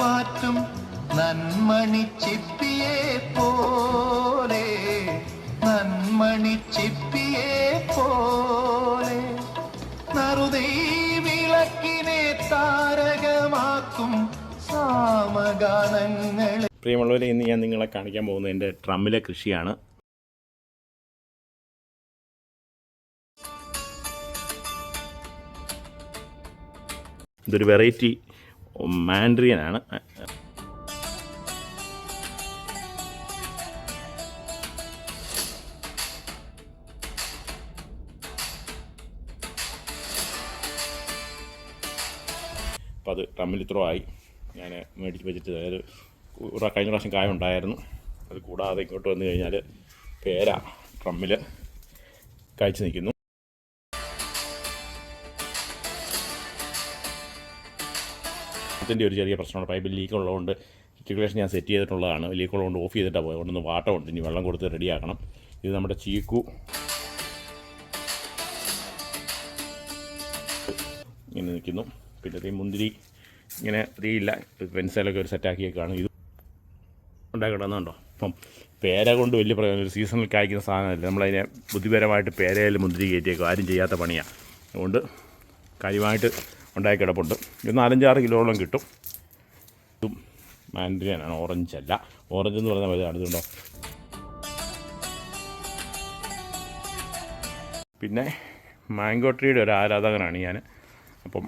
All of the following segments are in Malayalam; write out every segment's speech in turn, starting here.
മാറ്റും നന്മണിച്ചിപ്പിയെ പോലെ നന്മണിച്ചിപ്പിയെ പോലെ നറുതൈ വിളക്കിനെ താരകമാക്കും സാമഗാനങ്ങളെ. പ്രിയമുള്ളവരെ, ഇന്ന് ഞാൻ നിങ്ങളെ കാണിക്കാൻ പോകുന്നത് എൻ്റെ ഡ്രമ്മിലെ കൃഷിയാണ്. ഇതൊരു വെറൈറ്റി മാൻഡ്രിയനാണ്. അപ്പോൾ അത് ഡ്രമ്മിൽ ഇത്ര ആയി. ഞാൻ മേടിച്ച് വെച്ചിട്ട് അതായത് കഴിഞ്ഞ പ്രാവശ്യം കായ ഉണ്ടായിരുന്നു. അത് കൂടാതെ ഇങ്ങോട്ട് വന്നു കഴിഞ്ഞാൽ പേര ഡ്രമ്മിൽ കായ്ച്ച് നിൽക്കുന്നു. അതിൻ്റെ ഒരു ചെറിയ പ്രശ്നമാണ്. പൈപ്പിൽ ലീക്ക് ഉള്ളതുകൊണ്ട് റെക്ടിക്കുലേഷൻ ഞാൻ സെറ്റ് ചെയ്തിട്ടുള്ളതാണ്. ലീക്ക് ഉള്ളതുകൊണ്ട് ഓഫ് ചെയ്തിട്ടാണ് പോയത്. അതുകൊണ്ടൊന്ന് വാട്ടമുണ്ട്, ഇനി വെള്ളം കൊടുത്ത് റെഡിയാക്കണം. ഇത് നമ്മുടെ ചീക്കു ഇങ്ങനെ നിൽക്കുന്നു. പിന്നെ ഈ മുന്തിരി ഇങ്ങനെ അറിയില്ല, പെൻസിലൊക്കെ ഒരു സെറ്റാക്കിയേക്കാണ്. ഇത് ഉണ്ടാക്കിടുന്നുണ്ടോ. അപ്പം പേര കൊണ്ട് വലിയ പ്രയോജനം, ഒരു സീസണിൽ കായ്ക്കുന്ന സാധനമല്ല. നമ്മളതിനെ ബുദ്ധിപരമായിട്ട് പേരയിൽ മുന്തിരി കയറ്റിയേക്കും, ആരും ചെയ്യാത്ത പണിയാണ്. അതുകൊണ്ട് കാര്യമായിട്ട് ഉണ്ടാക്കി കിടപ്പുണ്ട്. ഇത് 4-5 കിലോളം കിട്ടും. ഇതും മാൻഡ്രിയനാണ്, ഓറഞ്ച് അല്ല. ഓറഞ്ച് എന്ന് പറയുന്ന വലുതാണ്. ഇതുണ്ടോ. പിന്നെ മാംഗോ ട്രീയുടെ ഒരു ആരാധകനാണ് ഞാൻ. അപ്പം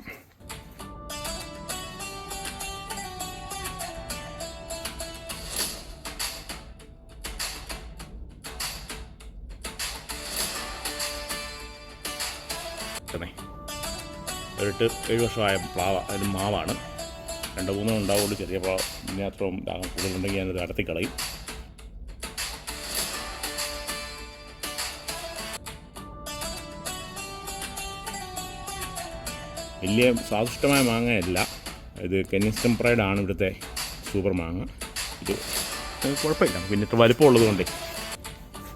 ഒരു 8-7 വർഷമായ പ്ലാവ്, അതിന് മാവാണ്. 2-3 ഉണ്ടാവുള്ളൂ. ചെറിയ പ്ലാവ്. ഇതിന് അത്രയും കൂടുതലുണ്ടെങ്കിൽ ഞാനത് അടത്തിക്കളയും. വലിയ സ്വാദിഷ്ടമായ മാങ്ങയല്ല ഇത്. കെനിസ്റ്റൺ പ്രൈഡ് ആണ് ഇവിടുത്തെ സൂപ്പർ മാങ്ങ. ഇത് കുഴപ്പമില്ല, പിന്നെ ഇത്ര വലിപ്പമുള്ളത് കൊണ്ടേ.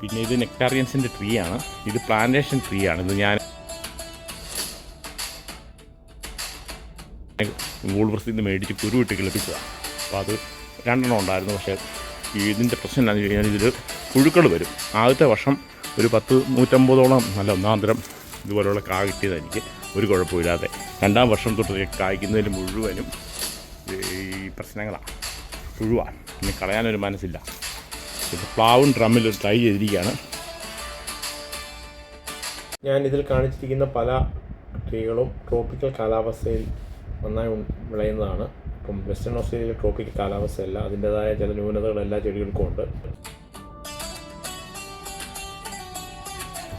പിന്നെ ഇത് നെക്ടാറിയൻസിൻ്റെ ട്രീ ആണ്. ഇത് പ്ലാന്റേഷൻ ട്രീ ആണ്. ഇത് ഞാൻ വൂൾവർസിൽ നിന്ന് മേടിച്ച് കുരുവിട്ട് കിളിപ്പിച്ചതാണ്. അപ്പോൾ അത് 2 ഉണ്ടായിരുന്നു. പക്ഷേ ഇതിൻ്റെ പ്രശ്നം എന്താണെന്ന് വെച്ച് കഴിഞ്ഞാൽ ഇതിൽ പുഴുക്കൾ വരും. ആദ്യത്തെ വർഷം ഒരു 150-150 നല്ല ഒന്നാന്തരം ഇതുപോലെയുള്ള കാ കിട്ടിയതെനിക്ക് ഒരു കുഴപ്പമില്ലാതെ. 2ാം വർഷം തൊട്ട് കായ്ക്കുന്നതിൽ മുഴുവനും ഈ പ്രശ്നങ്ങളാണ്, പുഴുവാണ്. പിന്നെ കളയാനൊരു മനസ്സില്ല. ഇത് പ്ലാവും ഡ്രമ്മിൽ ട്രൈ ചെയ്തിരിക്കുകയാണ്. ഞാൻ ഇതിൽ കാണിച്ചിരിക്കുന്ന പല ട്രീകളും ട്രോപ്പിക്കൽ കാലാവസ്ഥയിൽ നന്നായി വിളയുന്നതാണ്. ഇപ്പം വെസ്റ്റേൺ ഓസ്ട്രേലിയയിലെ ട്രോപ്പിക്കൽ കാലാവസ്ഥയല്ല, അതിൻ്റേതായ ചില ന്യൂനതകൾ എല്ലാ ചെടികൾക്കും ഉണ്ട്.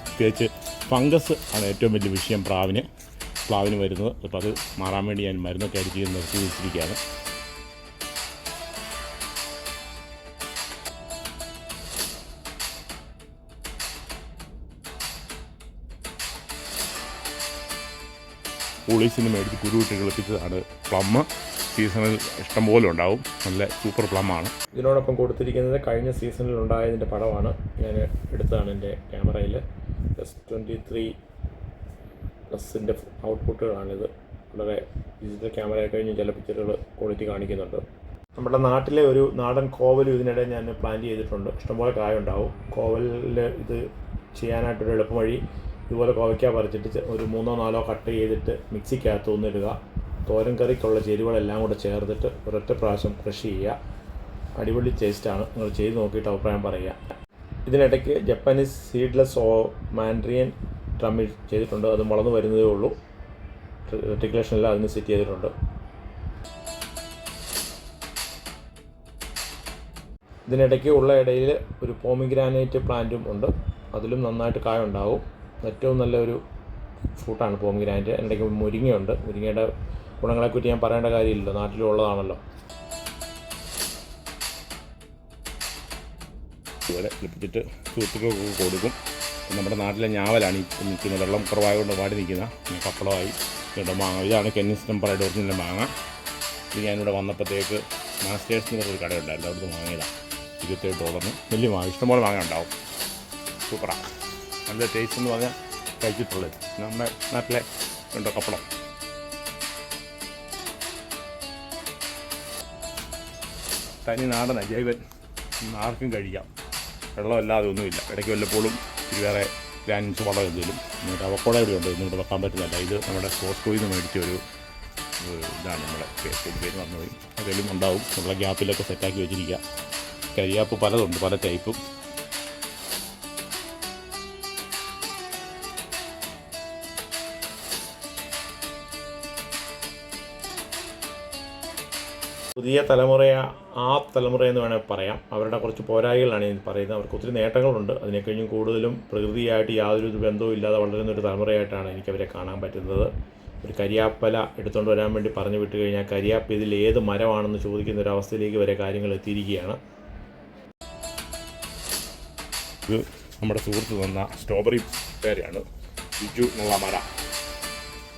പ്രത്യേകിച്ച് ഫംഗസ് ആണ് ഏറ്റവും വലിയ വിഷയം പ്ലാവിന് വരുന്നത്. അപ്പോൾ അത് മാറാൻ വേണ്ടി ഞാൻ മരുന്നൊക്കെ അടിച്ച് നിർത്തി വെച്ചിരിക്കുകയാണ്. പോളീസിന് മേടിച്ച് കുരുവിട്ട് കിളിപ്പിച്ചതാണ്. പ്ലം സീസണിൽ ഇഷ്ടംപോലെ ഉണ്ടാവും. നല്ല സൂപ്പർ പ്ലമ്മാണ്. ഇതിനോടൊപ്പം കൊടുത്തിരിക്കുന്നത് കഴിഞ്ഞ സീസണിൽ ഉണ്ടായതിൻ്റെ പടമാണ്. ഞാൻ എടുത്തതാണ് എൻ്റെ ക്യാമറയിൽ. S23+ ഔട്ട്പുട്ടുകളാണിത്. വളരെ ഡിജിറ്റൽ ക്യാമറ കഴിഞ്ഞ് ചില പിക്ചറുകൾ ക്വാളിറ്റി കാണിക്കുന്നുണ്ട്. നമ്മുടെ നാട്ടിലെ ഒരു നാടൻ കോവലും ഇതിനിടെ ഞാൻ പ്ലാൻ ചെയ്തിട്ടുണ്ട്. ഇഷ്ടംപോലെ കായുണ്ടാവും. കോവലിൽ ഇത് ചെയ്യാനായിട്ടൊരു എളുപ്പവഴി, ഇതുപോലെ കോവയ്ക്ക പറിച്ചിട്ട് ഒരു 3-4 കട്ട് ചെയ്തിട്ട് മിക്സിക്കകത്ത് ഒന്നിടുക. തോരൻ കറിക്കുള്ള ചേരുവകളെല്ലാം കൂടെ ചേർത്തിട്ട് ഒരൊറ്റ പ്രാവശ്യം ക്രഷ് ചെയ്യുക. അടിപൊളി ടേസ്റ്റാണ്. നിങ്ങൾ ചെയ്ത് നോക്കിയിട്ട് അഭിപ്രായം പറയുക. ഇതിനിടയ്ക്ക് ജപ്പാനീസ് സീഡ്ലെസ് മാൻഡ്രിയൻ ഡ്രമ്മിൽ ചെയ്തിട്ടുണ്ട്. അത് വളർന്നു വരുന്നതേ ഉള്ളൂ. റെറ്റിക്കുലേഷനെല്ലാം അതിന് സെറ്റ് ചെയ്തിട്ടുണ്ട്. ഇതിനിടയ്ക്ക് ഉള്ള ഇടയിൽ ഒരു പോമിഗ്രാനൈറ്റ് പ്ലാന്റും ഉണ്ട്. അതിലും നന്നായിട്ട് കായ ഉണ്ടാവും. ഏറ്റവും നല്ലൊരു ഫ്രൂട്ടാണ് പോമിഗ്രാനൈറ്റ്. ഇടയ്ക്ക് മുരിങ്ങയുണ്ട്. മുരിങ്ങയുടെ ഗുണങ്ങളെക്കുറിച്ച് ഞാൻ പറയേണ്ട കാര്യമില്ലല്ലോ, നാട്ടിലുള്ളതാണല്ലോ. ഇതുപോലെ കിളിപ്പിച്ചിട്ട് സുഹൃത്തുക്കൾക്ക് കൊടുക്കും. നമ്മുടെ നാട്ടിലെ ഞാവലാണ് ഈ നിൽക്കുന്നത്. വെള്ളം കുറവായതുകൊണ്ട് വാടി നിൽക്കുന്ന പപ്പളമായി മാങ്ങ. ഇതാണ് കെനിസ്റ്റൺ പ്രൈഡ് ഒറിജിനൽ മാങ്ങ. ഇത് ഞാനിവിടെ വന്നപ്പോഴത്തേക്ക് മാസ്റ്റേഴ്സ് എന്ന് പറഞ്ഞൊരു കടയുണ്ടായിരുന്നു, അവിടുത്തെ മാങ്ങയിലാണ്. $27 വലിയ മാങ്ങ. ഇഷ്ടംപോലെ മാങ്ങ ഉണ്ടാവും. സൂപ്പറാണ്. നല്ല ടേസ്റ്റ് എന്ന് പറഞ്ഞാൽ കഴിച്ചിട്ടുള്ളത്. നമ്മുടെ നാട്ടിലെ ഉണ്ടോ കപ്പളം. തനി നാടനാണ്, ജൈവൻ, ആർക്കും കഴിക്കാം. വെള്ളമല്ലാതെ ഒന്നുമില്ല. ഇടയ്ക്ക് വല്ലപ്പോഴും ഇത് വേറെ ഗ്രാൻസ് വളം എന്തെങ്കിലും. എന്നിട്ട് അവക്കോട ഇവിടെ ഉണ്ട്, ഒന്നും ഇവിടെ വെക്കാൻ പറ്റുന്നില്ല. ഇത് നമ്മുടെ കോസ്കോയിൽ നിന്ന് മേടിച്ച ഒരു ഇതാണ് നമ്മുടെ പേര് വന്നത്. അതെല്ലാം ഉണ്ടാവും. ഉള്ള ഗ്യാപ്പിലൊക്കെ സെറ്റാക്കി വെച്ചിരിക്കുക. കരിയാപ്പ് പലതുണ്ട്, പല ടൈപ്പും. പുതിയ തലമുറ എന്ന് വേണമെങ്കിൽ പറയാം. അവരുടെ കുറച്ച് പോരായികളാണ് ഈ പറയുന്നത്. അവർക്ക് ഒത്തിരി നേട്ടങ്ങളുണ്ട്. അതിനെക്കഴിഞ്ഞും കൂടുതലും പ്രകൃതിയായിട്ട് യാതൊരു ബന്ധവും ഇല്ലാതെ വളരുന്ന ഒരു തലമുറയായിട്ടാണ് എനിക്കവരെ കാണാൻ പറ്റുന്നത്. ഒരു കരിയാപ്പല എടുത്തുകൊണ്ട് വരാൻ വേണ്ടി പറഞ്ഞു വിട്ട് കഴിഞ്ഞാൽ കരിയാപ്പ് ഇതിൽ ഏത് മരമാണെന്ന് ചോദിക്കുന്ന ഒരു അവസ്ഥയിലേക്ക് വരെ കാര്യങ്ങൾ എത്തിയിരിക്കുകയാണ്. ഇത് നമ്മുടെ സുഹൃത്ത് തന്ന സ്ട്രോബെറി പേരയാണ്, ബിജു എന്നുള്ള മരം.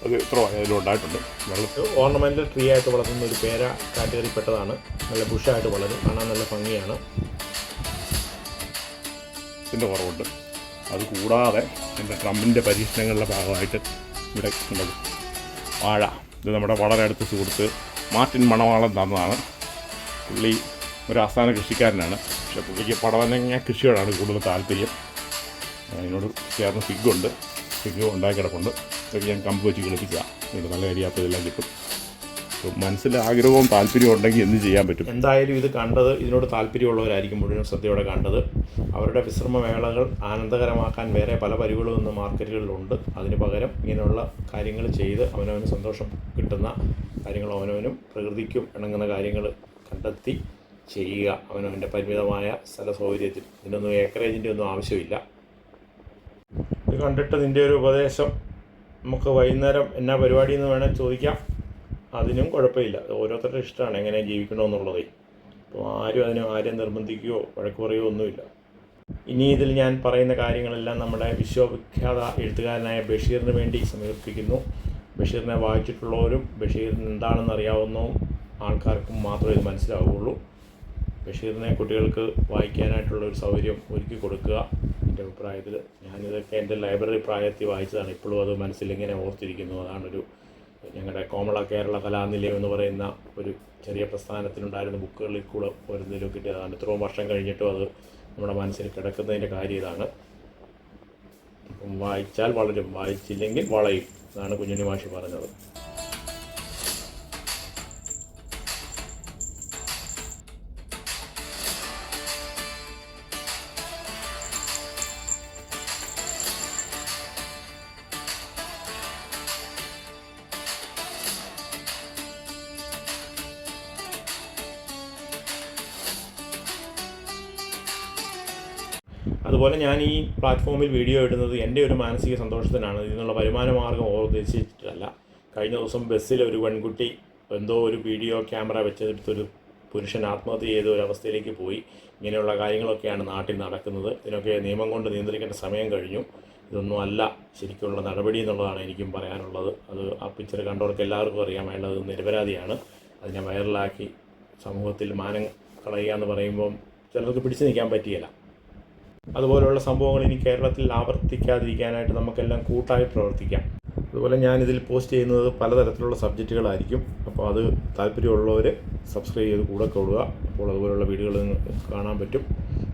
അത് ഇത്ര അതിലും ഉണ്ടായിട്ടുണ്ട്. വെള്ളത്തിൽ ഓർണമെൻ്റൽ ട്രീ ആയിട്ട് വളർത്തുന്ന ഒരു പേര കാറ്റഗറിപ്പെട്ടതാണ്. നല്ല ബുഷായിട്ട് വളരും, കാണാൻ നല്ല ഭംഗിയാണ്. ഇതിൻ്റെ കുറവുണ്ട്. അത് കൂടാതെ എൻ്റെ ട്രംപിൻ്റെ പരീക്ഷണങ്ങളുടെ ഭാഗമായിട്ട് ഇവിടെ ഉള്ളത് വാഴ. ഇത് നമ്മുടെ വളരെ അടുത്ത സുഹൃത്ത് മാർട്ടിൻ മണവാളൻ തന്നതാണ്. പുള്ളി ഒരു ആസ്ഥാന കൃഷിക്കാരനാണ്. പക്ഷേ പുള്ളിക്ക് പടവലങ്ങ കൃഷിയോടാണ് കൂടുതൽ താല്പര്യം. അതിനോട് ചേർന്ന് ഫിഗുണ്ട്, ഫിഗ് ഉണ്ടാക്കി കിടപ്പുണ്ട്. ഇതൊക്കെ ഞാൻ കമ്പ് വെച്ച് കിളിപ്പിക്കുക. ഇതിൻ്റെ നല്ല കരിയാപ്പ് ഇതെല്ലാം കിട്ടും. മനസ്സിൽ ആഗ്രഹവും താല്പര്യവും ഉണ്ടെങ്കിൽ എന്ത് ചെയ്യാൻ പറ്റും. എന്തായാലും ഇത് കണ്ടത്, ഇതിനോട് താല്പര്യമുള്ളവരായിരിക്കും മുഴുവൻ ശ്രദ്ധയോടെ കണ്ടത്. അവരുടെ വിശ്രമവേളകൾ ആനന്ദകരമാക്കാൻ വേറെ പല പരിപാടികളും ഇന്ന് മാർക്കറ്റുകളിലുണ്ട്. അതിന് പകരം ഇങ്ങനെയുള്ള കാര്യങ്ങൾ ചെയ്ത് അവനവന് സന്തോഷം കിട്ടുന്ന കാര്യങ്ങൾ, അവനവനും പ്രകൃതിക്കും ഇണങ്ങുന്ന കാര്യങ്ങൾ കണ്ടെത്തി ചെയ്യുക. അവനവൻ്റെ പരിമിതമായ സ്ഥല സൗകര്യത്തിൽ. ഇതിനൊന്നും ഏക്കറേജിൻ്റെ ഒന്നും ആവശ്യമില്ല. ഇത് കണ്ടിട്ട് നിൻ്റെ ഒരു ഉപദേശം നമുക്ക് വൈകുന്നേരം എന്നാ പരിപാടി എന്ന് വേണേൽ ചോദിക്കാം. അതിനും കുഴപ്പമില്ല. ഓരോരുത്തരുടെ ഇഷ്ടമാണ് എങ്ങനെ ജീവിക്കണമെന്നുള്ളത്. അപ്പോൾ ആരെയും നിർബന്ധിക്കുകയോ വഴക്ക് പറയുകയോ ഒന്നുമില്ല. ഇനി ഇതിൽ ഞാൻ പറയുന്ന കാര്യങ്ങളെല്ലാം നമ്മുടെ വിശ്വവിഖ്യാത എഴുത്തുകാരനായ ബഷീറിന് വേണ്ടി സമർപ്പിക്കുന്നു. ബഷീറിനെ വായിച്ചിട്ടുള്ളവരും ബഷീറിന് എന്താണെന്ന് അറിയാവുന്ന ആൾക്കാർക്കും മാത്രമേ ഇത് മനസ്സിലാവുകയുള്ളൂ. ബഷീറിനെ കുട്ടികൾക്ക് വായിക്കാനായിട്ടുള്ള ഒരു സൗകര്യം ഒരുക്കി കൊടുക്കുക. എൻ്റെ അഭിപ്രായത്തിൽ ഞാനിതൊക്കെ എൻ്റെ ലൈബ്രറി പ്രായത്തിൽ വായിച്ചതാണ്. ഇപ്പോഴും അത് മനസ്സിലിങ്ങനെ ഓർത്തിരിക്കുന്നു. അതാണൊരു ഞങ്ങളുടെ കോമള കേരള കലാനിലയം എന്ന് പറയുന്ന ഒരു ചെറിയ പ്രസ്ഥാനത്തിനുണ്ടായിരുന്ന ബുക്കുകളിൽ കൂടെ ഓരോന്നിലും കിട്ടിയതാണ്. ഇത്രയും വർഷം കഴിഞ്ഞിട്ടും അത് നമ്മുടെ മനസ്സിൽ കിടക്കുന്നതിൻ്റെ കാര്യം ഇതാണ്. അപ്പം വായിച്ചാൽ വളരും, വായിച്ചില്ലെങ്കിൽ വളയും. അതാണ് കുഞ്ഞുണ്ണി മാഷി പറഞ്ഞത്. അതുപോലെ ഞാൻ ഈ പ്ലാറ്റ്ഫോമിൽ വീഡിയോ ഇടുന്നത് എൻ്റെ ഒരു മാനസിക സന്തോഷത്തിനാണ്. ഇതിനുള്ള വരുമാന മാർഗ്ഗം ഉദ്ദേശിച്ചിട്ടല്ല. കഴിഞ്ഞ ദിവസം ബസ്സിൽ ഒരു പെൺകുട്ടി എന്തോ ഒരു വീഡിയോ ക്യാമറ വെച്ചെടുത്തൊരു പുരുഷൻ ആത്മഹത്യ ചെയ്ത ഒരു അവസ്ഥയിലേക്ക് പോയി. ഇങ്ങനെയുള്ള കാര്യങ്ങളൊക്കെയാണ് നാട്ടിൽ നടക്കുന്നത്. ഇതിനൊക്കെ നിയമം കൊണ്ട് നിയന്ത്രിക്കേണ്ട സമയം കഴിഞ്ഞു. ഇതൊന്നും അല്ല ശരിക്കുള്ള നടപടി എന്നുള്ളതാണ് എനിക്കും പറയാനുള്ളത്. അത് ആ പിക്ചർ കണ്ടവർക്ക് എല്ലാവർക്കും അറിയാം. അയാളത് നിരപരാധിയാണ്. അതിനെ വൈറലാക്കി സമൂഹത്തിൽ മാനം കളയുക എന്ന് പറയുമ്പം ചിലർക്ക് പിടിച്ചു നിൽക്കാൻ പറ്റിയില്ല. അതുപോലെയുള്ള സംഭവങ്ങൾ ഇനി കേരളത്തിൽ ആവർത്തിക്കാതിരിക്കാനായിട്ട് നമുക്കെല്ലാം കൂട്ടായി പ്രവർത്തിക്കാം. അതുപോലെ ഞാനിതിൽ പോസ്റ്റ് ചെയ്യുന്നത് പലതരത്തിലുള്ള സബ്ജക്റ്റുകളായിരിക്കും. അപ്പോൾ അത് താല്പര്യമുള്ളവർ സബ്സ്ക്രൈബ് ചെയ്ത് കൂടെ കൂടുക. അപ്പോൾ അതുപോലെയുള്ള വീഡിയോകൾ കാണാൻ പറ്റും.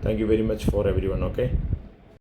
Thank you very much for every one. Okay.